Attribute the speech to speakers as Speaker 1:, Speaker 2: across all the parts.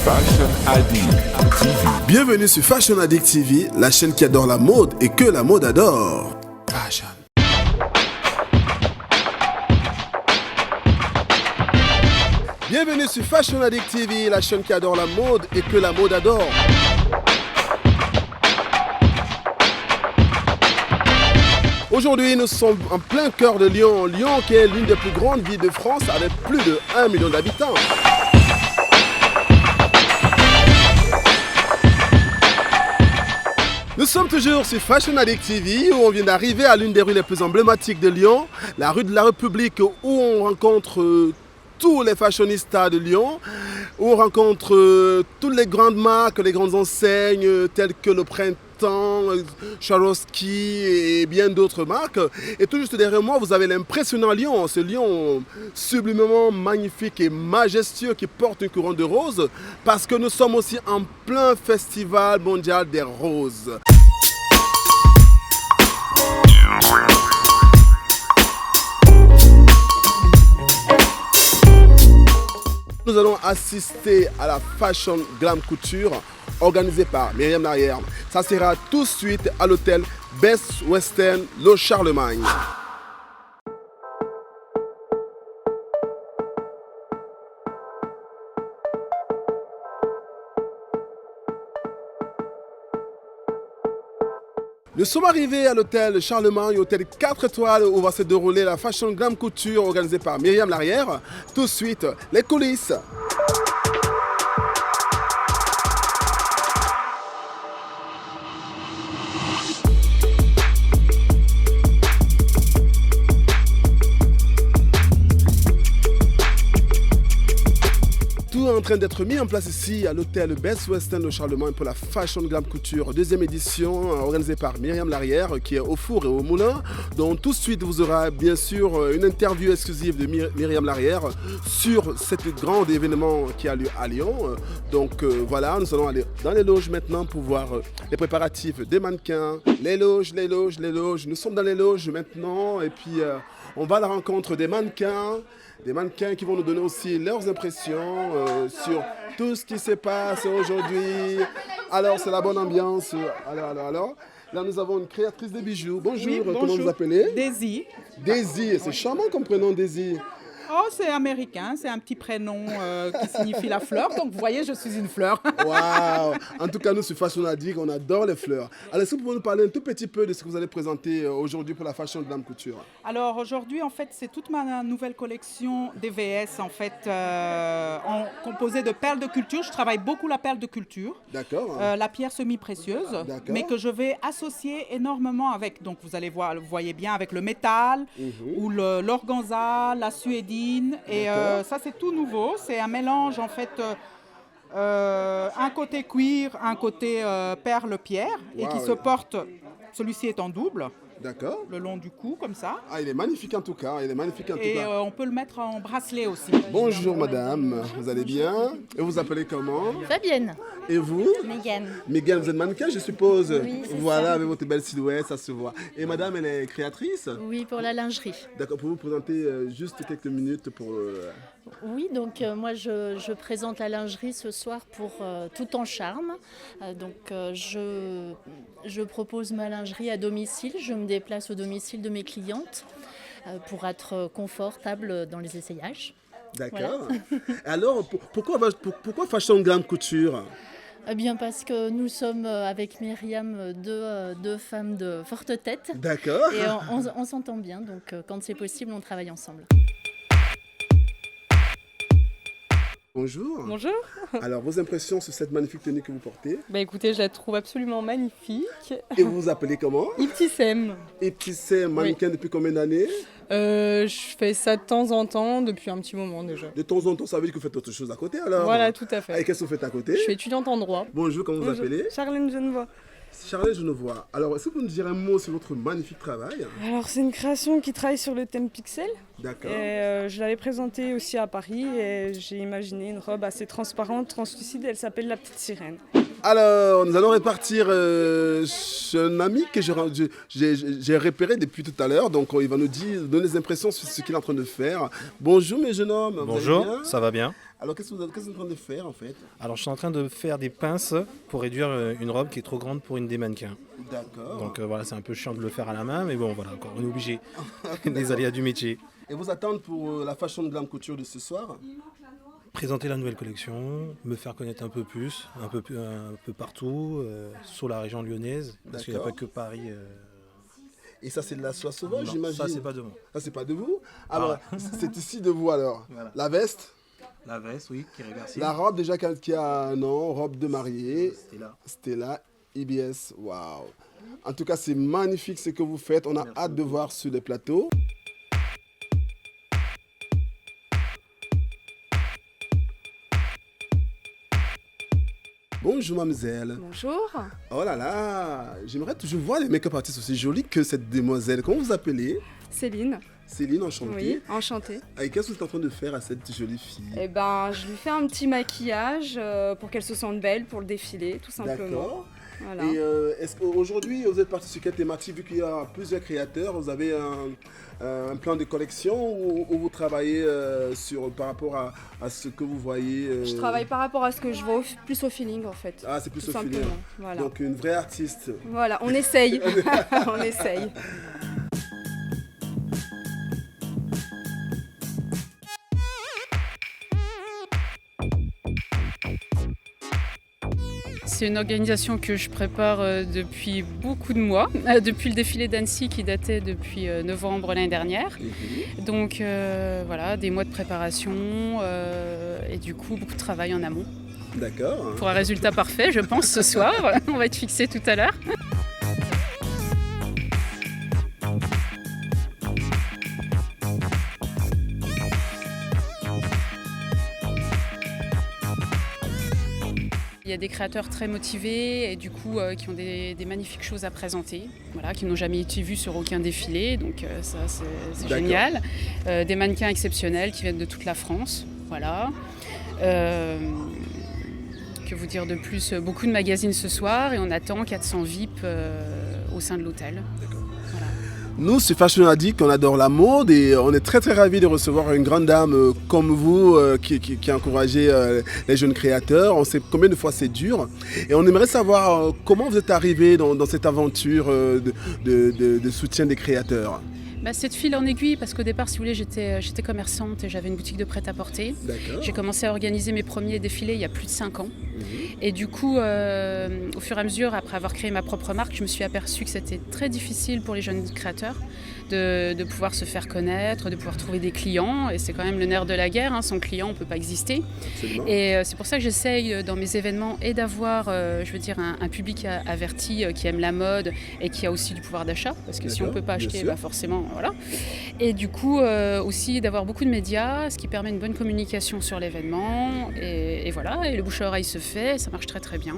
Speaker 1: Fashion Addict TV.
Speaker 2: Bienvenue sur Fashion Addict TV, la chaîne qui adore la mode et que la mode adore. Fashion. Bienvenue sur Fashion Addict TV, la chaîne qui adore la mode et que la mode adore. Aujourd'hui, nous sommes en plein cœur de Lyon. Lyon qui est l'une des plus grandes villes de France avec plus de 1 million d'habitants. Nous sommes toujours sur Fashion Addict TV où on vient d'arriver à l'une des rues les plus emblématiques de Lyon, la rue de la République où on rencontre tous les fashionistas de Lyon, où on rencontre toutes les grandes marques, les grandes enseignes telles que le Printemps, Swarovski et bien d'autres marques. Et tout juste derrière moi, vous avez l'impressionnant Lyon, ce Lyon sublimement magnifique et majestueux qui porte une couronne de roses parce que nous sommes aussi en plein festival mondial des roses. Nous allons assister à la Fashion Glam Couture organisée par Myriam Larrière. Ça sera tout de suite à l'hôtel Best Western Le Charlemagne. Nous sommes arrivés à l'hôtel Charlemagne, hôtel 4 étoiles où va se dérouler la Fashion Glam Couture organisée par Myriam Larrière. Tout de suite, les coulisses. Tout est en train d'être mis en place ici à l'hôtel Best Western de Charlemagne pour la Fashion Glam Couture, deuxième édition organisée par Myriam Larrière qui est au four et au moulin. Donc tout de suite vous aurez bien sûr une interview exclusive de Myriam Larrière sur cet grand événement qui a lieu à Lyon. Donc voilà, nous allons aller dans les loges maintenant pour voir les préparatifs des mannequins, les loges. Nous sommes dans les loges maintenant et puis on va à la rencontre des mannequins qui vont nous donner aussi leurs impressions sur tout ce qui se passe aujourd'hui. Alors, c'est la bonne ambiance. Alors. Là, nous avons une créatrice de bijoux. Bonjour,
Speaker 3: oui, bonjour.
Speaker 2: Comment vous appelez?
Speaker 3: Daisy.
Speaker 2: Daisy, c'est charmant comme prénom, Daisy.
Speaker 3: Oh, c'est américain, c'est un petit prénom qui signifie la fleur. Donc, vous voyez, je suis une fleur.
Speaker 2: Waouh! En tout cas, nous, sur Fashion Addict, on adore les fleurs. Alors, est-ce que vous pouvez nous parler un tout petit peu de ce que vous allez présenter aujourd'hui pour la Fashion Glam Couture?
Speaker 3: Alors, aujourd'hui, en fait, c'est toute ma nouvelle collection DVS, en fait, composée de perles de culture. Je travaille beaucoup la perle de culture.
Speaker 2: D'accord.
Speaker 3: La pierre semi-précieuse, mais que je vais associer énormément avec, donc vous allez voir, vous voyez bien, avec le métal, ou l'organza, la suédine. Et ça, c'est tout nouveau. C'est un mélange, en fait, un côté cuir, un côté perle-pierre, et qui se porte, celui-ci est en double.
Speaker 2: D'accord.
Speaker 3: Le long du cou, comme ça.
Speaker 2: Ah, il est magnifique en tout cas.
Speaker 3: Et on peut le mettre en bracelet aussi.
Speaker 2: Bonjour madame, vous allez bien? Et vous appelez comment?
Speaker 4: Fabienne.
Speaker 2: Et vous?
Speaker 4: Mégane.
Speaker 2: Mégane, vous êtes mannequin, je suppose?
Speaker 4: Oui, c'est
Speaker 2: voilà,
Speaker 4: ça.
Speaker 2: avec votre belle silhouette, ça se voit. Et madame, elle est créatrice?
Speaker 4: Oui, pour la lingerie.
Speaker 2: D'accord, pour vous présenter juste quelques minutes pour...
Speaker 4: Oui, donc moi je présente la lingerie ce soir pour Tout en Charme. Je propose ma lingerie à domicile. Je me déplace au domicile de mes clientes pour être confortable dans les essayages.
Speaker 2: D'accord.
Speaker 4: Voilà.
Speaker 2: Alors, pourquoi Fashion Glam Couture?
Speaker 4: Eh bien parce que nous sommes avec Myriam deux femmes de forte tête.
Speaker 2: D'accord.
Speaker 4: Et on s'entend bien, donc quand c'est possible, on travaille ensemble.
Speaker 2: Bonjour.
Speaker 5: Bonjour.
Speaker 2: Alors, vos impressions sur cette magnifique tenue que vous portez?
Speaker 5: Bah écoutez, je la trouve absolument magnifique.
Speaker 2: Et vous vous appelez comment?
Speaker 5: Ibtissem.
Speaker 2: Ibtissem, mannequin depuis combien d'années?
Speaker 5: Je fais ça de temps en temps, depuis un petit moment déjà.
Speaker 2: De temps en temps, ça veut dire que vous faites autre chose à côté alors?
Speaker 5: Voilà, tout à fait.
Speaker 2: Et qu'est-ce que vous faites à côté?
Speaker 5: Je suis étudiante en droit.
Speaker 2: Bonjour, comment vous appelez?
Speaker 6: Charlène Genevois.
Speaker 2: Charlène Genevois. Alors, est-ce que vous nous direz un mot sur votre magnifique travail?
Speaker 6: Alors, c'est une création qui travaille sur le thème pixel.
Speaker 2: D'accord.
Speaker 6: Et je l'avais présentée aussi à Paris et j'ai imaginé une robe assez transparente, translucide. Elle s'appelle la petite sirène.
Speaker 2: Alors, nous allons répartir chez un ami que j'ai repéré depuis tout à l'heure. Donc, il va nous donner des impressions sur ce qu'il est en train de faire. Bonjour, mes jeunes hommes.
Speaker 7: Bonjour, ça va bien.
Speaker 2: Alors, qu'est-ce que vous êtes en train de faire en fait?
Speaker 7: Alors je suis en train de faire des pinces pour réduire une robe qui est trop grande pour une des mannequins.
Speaker 2: D'accord.
Speaker 7: Donc voilà, c'est un peu chiant de le faire à la main, mais bon voilà, on est obligé. Des aléas du métier.
Speaker 2: Et vos attentes pour la Fashion Glam Couture de ce soir?
Speaker 7: Présenter la nouvelle collection, me faire connaître un peu plus, un peu partout, sur la région lyonnaise, parce qu'il n'y a pas que Paris.
Speaker 2: Et ça, c'est de la soie sauvage, j'imagine?
Speaker 7: Ça, c'est pas de moi.
Speaker 2: Ça, c'est pas de vous? Alors, c'est ici de vous alors.
Speaker 7: Voilà.
Speaker 2: La veste?
Speaker 7: La veste, oui, qui est réversible.
Speaker 2: La robe déjà qui a un nom, robe de mariée.
Speaker 7: Stella.
Speaker 2: Stella IBS, waouh. En tout cas, c'est magnifique ce que vous faites. On a hâte de voir sur les plateaux. Bonjour mademoiselle.
Speaker 8: Bonjour.
Speaker 2: Oh là là, j'aimerais toujours voir les make-up artistes aussi jolis que cette demoiselle. Comment vous appelez?
Speaker 8: Céline.
Speaker 2: Céline, enchantée.
Speaker 8: Oui, enchantée.
Speaker 2: Et qu'est-ce que vous êtes en train de faire à cette jolie fille?
Speaker 8: Eh ben, je lui fais un petit maquillage pour qu'elle se sente belle pour le défilé, tout simplement.
Speaker 2: D'accord.
Speaker 8: Voilà.
Speaker 2: Et est-ce qu'aujourd'hui, vous êtes parti sur quelle thématique? Vu qu'il y a plusieurs créateurs, vous avez un plan de collection ou vous travaillez par rapport à ce que vous voyez
Speaker 8: Je travaille par rapport à ce que je vois, plus au feeling en fait.
Speaker 2: Ah, c'est plus
Speaker 8: tout
Speaker 2: au feeling.
Speaker 8: simplement. Voilà.
Speaker 2: Donc une vraie artiste.
Speaker 8: Voilà, on essaye. On essaye.
Speaker 9: C'est une organisation que je prépare depuis beaucoup de mois, depuis le défilé d'Annecy qui datait depuis novembre l'année dernière. Donc voilà, des mois de préparation et du coup beaucoup de travail en amont.
Speaker 2: D'accord.
Speaker 9: Pour un résultat parfait, je pense, ce soir. On va être fixé tout à l'heure. Il y a des créateurs très motivés et du coup qui ont des magnifiques choses à présenter, voilà, qui n'ont jamais été vues sur aucun défilé, donc ça c'est génial. Des mannequins exceptionnels qui viennent de toute la France, voilà. Que vous dire de plus? Beaucoup de magazines ce soir et on attend 400 VIP au sein de l'hôtel.
Speaker 2: Nous, c'est Fashion Addict, on adore la mode et on est très très ravis de recevoir une grande dame comme vous qui a encouragé les jeunes créateurs. On sait combien de fois c'est dur et on aimerait savoir comment vous êtes arrivé dans cette aventure de soutien des créateurs.
Speaker 9: C'est de fil en aiguille parce qu'au départ, si vous voulez, j'étais commerçante et j'avais une boutique de prêt-à-porter. J'ai commencé à organiser mes premiers défilés il y a plus de 5 ans. Et du coup, au fur et à mesure, après avoir créé ma propre marque, je me suis aperçue que c'était très difficile pour les jeunes créateurs de pouvoir se faire connaître, de pouvoir trouver des clients. Et c'est quand même le nerf de la guerre, hein. Sans client, on ne peut pas exister. Absolument. Et c'est pour ça que j'essaye dans mes événements et d'avoir, un public averti qui aime la mode et qui a aussi du pouvoir d'achat. Parce que si on ne peut pas acheter, forcément, voilà. Et du coup, aussi d'avoir beaucoup de médias, ce qui permet une bonne communication sur l'événement. Et voilà, et le bouche à oreille se fait, et ça marche très très bien.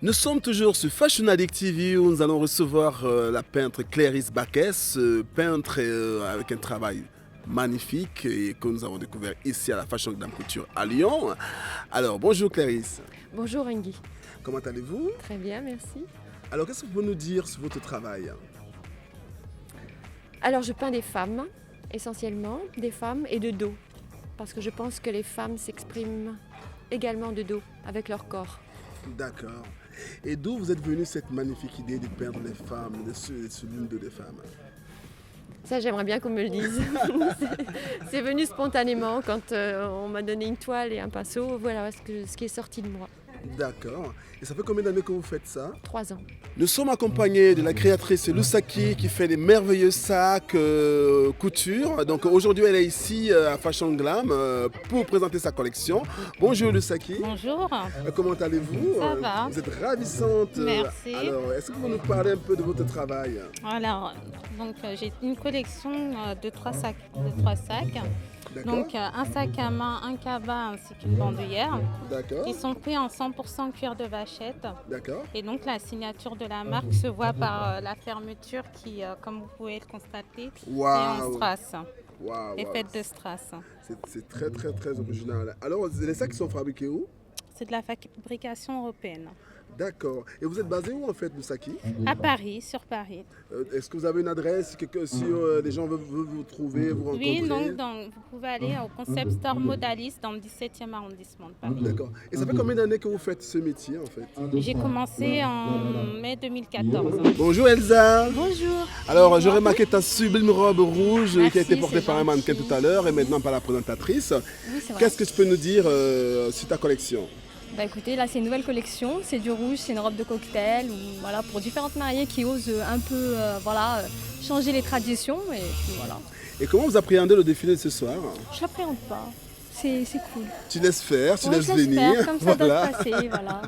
Speaker 2: Nous sommes toujours sur Fashion Addict TV où nous allons recevoir la peintre Clarisse Baquès, peintre avec un travail magnifique et que nous avons découvert ici à la Fashion Glam Couture à Lyon. Alors bonjour Clarisse.
Speaker 10: Bonjour Engui.
Speaker 2: Comment allez-vous?
Speaker 10: Très bien, merci.
Speaker 2: Alors qu'est-ce que vous pouvez nous dire sur votre travail?
Speaker 10: Alors je peins des femmes, essentiellement des femmes et de dos. Parce que je pense que les femmes s'expriment également de dos, avec leur corps.
Speaker 2: D'accord. Et d'où vous êtes venue cette magnifique idée de peindre les femmes, de l'une des femmes?
Speaker 10: Ça, j'aimerais bien qu'on me le dise. C'est venu spontanément quand on m'a donné une toile et un pinceau. Voilà ce qui est sorti de moi.
Speaker 2: D'accord. Et ça fait combien d'années que vous faites ça?
Speaker 10: 3 ans.
Speaker 2: Nous sommes accompagnés de la créatrice Lusaki qui fait des merveilleux sacs couture. Donc aujourd'hui, elle est ici à Fashion Glam pour présenter sa collection. Bonjour Lusaki.
Speaker 11: Bonjour.
Speaker 2: Comment allez-vous?
Speaker 11: Ça va.
Speaker 2: Vous êtes ravissante.
Speaker 11: Merci.
Speaker 2: Alors, est-ce que vous pouvez nous parler un peu de votre travail?
Speaker 11: Alors, donc j'ai une collection de 3 sacs. Donc un sac à main, un cabas ainsi qu'une bandoulière qui sont faits en 100% cuir de vachette.
Speaker 2: D'accord.
Speaker 11: Et donc la signature de la marque se voit par la fermeture qui, comme vous pouvez le constater, est en strass. Est faite de strass.
Speaker 2: C'est très très très original. Alors les sacs sont fabriqués où?
Speaker 11: C'est de la fabrication européenne.
Speaker 2: D'accord. Et vous êtes basé où en fait, Moussaki?
Speaker 11: À Paris, sur Paris.
Speaker 2: Est-ce que vous avez une adresse si les gens veulent vous trouver, vous rencontrer?
Speaker 11: Oui, donc vous pouvez aller au Concept Store Modalis dans le 17e arrondissement de Paris.
Speaker 2: D'accord. Et ça fait combien d'années que vous faites ce métier en fait?
Speaker 11: J'ai commencé en mai 2014.
Speaker 2: Bonjour Elsa.
Speaker 8: Bonjour.
Speaker 2: Alors, j'ai remarqué ta sublime robe rouge qui a été portée par un
Speaker 8: gentil.
Speaker 2: mannequin tout à l'heure et maintenant par la présentatrice.
Speaker 8: Oui, c'est vrai.
Speaker 2: Qu'est-ce que tu peux nous dire sur ta collection?
Speaker 8: Bah écoutez, là c'est une nouvelle collection, c'est du rouge, c'est une robe de cocktail, ou, voilà, pour différentes mariées qui osent un peu changer les traditions et puis voilà.
Speaker 2: Et comment vous appréhendez le défilé de ce soir?
Speaker 8: Je l'appréhende pas, c'est cool.
Speaker 2: Tu laisses faire, tu
Speaker 8: Ouais,
Speaker 2: laisses
Speaker 8: je laisse
Speaker 2: venir.
Speaker 8: faire, comme ça doit se passer, voilà.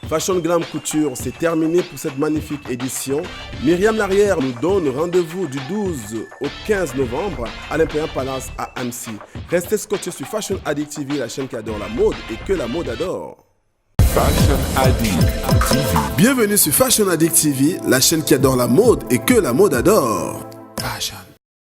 Speaker 2: Fashion Glam Couture, c'est terminé pour cette magnifique édition. Myriam Larrière nous donne rendez-vous du 12 au 15 novembre à l'Imperial Palace à Annecy. Restez scotchés sur Fashion Addict TV, la chaîne qui adore la mode et que la mode adore.
Speaker 1: Fashion Addict TV.
Speaker 2: Bienvenue sur Fashion Addict TV, la chaîne qui adore la mode et que la mode adore. Fashion.